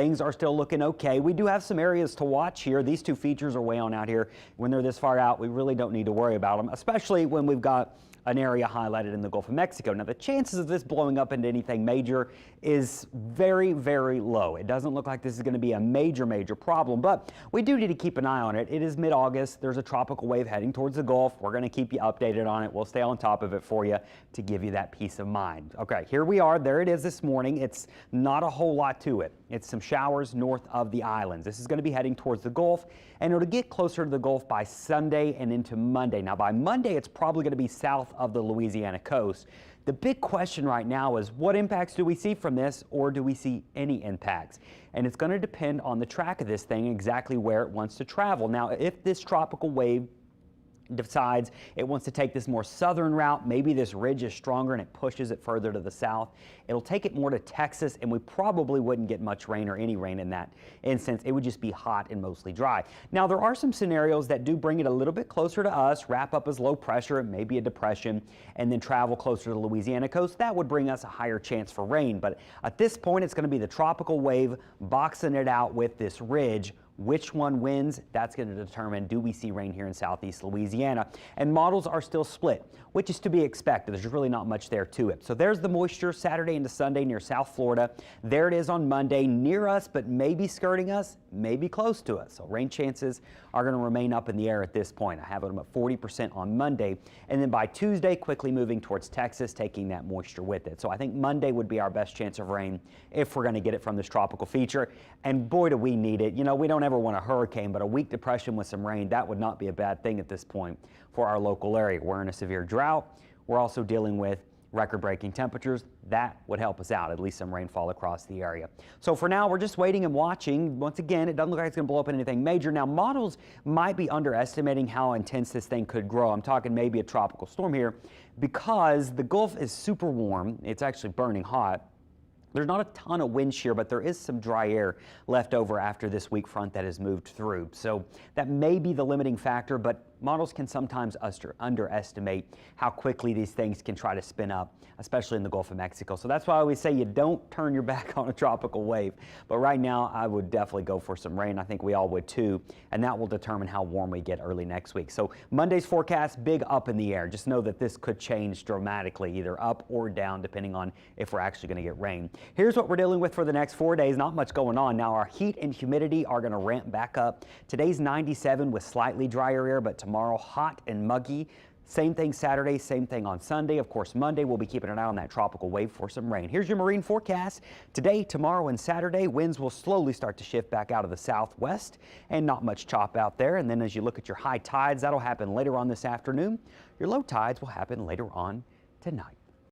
Things are still looking okay. We do have some areas to watch here. These two features are way on out here. When they're this far out, we really don't need to worry about them, especially when we've got an area highlighted in the Gulf of Mexico. Now, the chances of this blowing up into anything major is very, very low. It doesn't look like this is going to be a major problem, but we do need to keep an eye on it. It is mid-August. There's a tropical wave heading towards the Gulf. We're going to keep you updated on it. We'll stay on top of it for you to give you that peace of mind. Okay, here we are. There it is this morning. It's not a whole lot to it. It's some showers north of the islands. This is going to be heading towards the Gulf, and it'll get closer to the Gulf by Sunday and into Monday. Now, by Monday, it's probably going to be south of the Louisiana coast. The big question right now is, what impacts do we see from this, or do we see any impacts? And it's going to depend on the track of this thing, exactly where it wants to travel. Now, if this tropical wave decides it wants to take this more southern route, maybe this ridge is stronger and it pushes it further to the south, it'll take it more to Texas, and we probably wouldn't get much rain or any rain in that instance. It would just be hot and mostly dry. Now, there are some scenarios that do bring it a little bit closer to us, wrap up as low pressure, maybe a depression, and then travel closer to the Louisiana coast. That would bring us a higher chance for rain, but at this point it's going to be the tropical wave boxing it out with this ridge. Which one wins? That's going to determine, do we see rain here in southeast Louisiana? And models are still split, which is to be expected. There's really not much there to it. So there's the moisture Saturday into Sunday near South Florida. There it is on Monday, near us, but maybe skirting us, maybe close to us. So rain chances are going to remain up in the air at this point. I have them at 40% on Monday. And then by Tuesday, quickly moving towards Texas, taking that moisture with it. So I think Monday would be our best chance of rain if we're going to get it from this tropical feature. And boy, do we need it. You know, we don't ever want a hurricane, but a weak depression with some rain, that would not be a bad thing at this point for our local area. We're in a severe drought. We're also dealing with record-breaking temperatures. That would help us out, at least some rainfall across the area. So for now, we're just waiting and watching. Once again, it doesn't look like it's going to blow up in anything major. Now, models might be underestimating how intense this thing could grow. I'm talking maybe a tropical storm here, because the Gulf is super warm. It's actually burning hot. There's not a ton of wind shear, but there is some dry air left over after this weak front that has moved through. So that may be the limiting factor, but models can sometimes underestimate how quickly these things can try to spin up, especially in the Gulf of Mexico. So that's why I always say you don't turn your back on a tropical wave. But right now, I would definitely go for some rain. I think we all would too, and that will determine how warm we get early next week. So Monday's forecast, big up in the air. Just know that this could change dramatically, either up or down, depending on if we're actually going to get rain. Here's what we're dealing with for the next 4 days. Not much going on. Now, our heat and humidity are going to ramp back up. Today's 97 with slightly drier air, but tomorrow hot and muggy. Same thing Saturday, same thing on Sunday. Of course, Monday we'll be keeping an eye on that tropical wave for some rain. Here's your marine forecast. Today, tomorrow, and Saturday, winds will slowly start to shift back out of the southwest, and not much chop out there. And then as you look at your high tides, that'll happen later on this afternoon. Your low tides will happen later on tonight.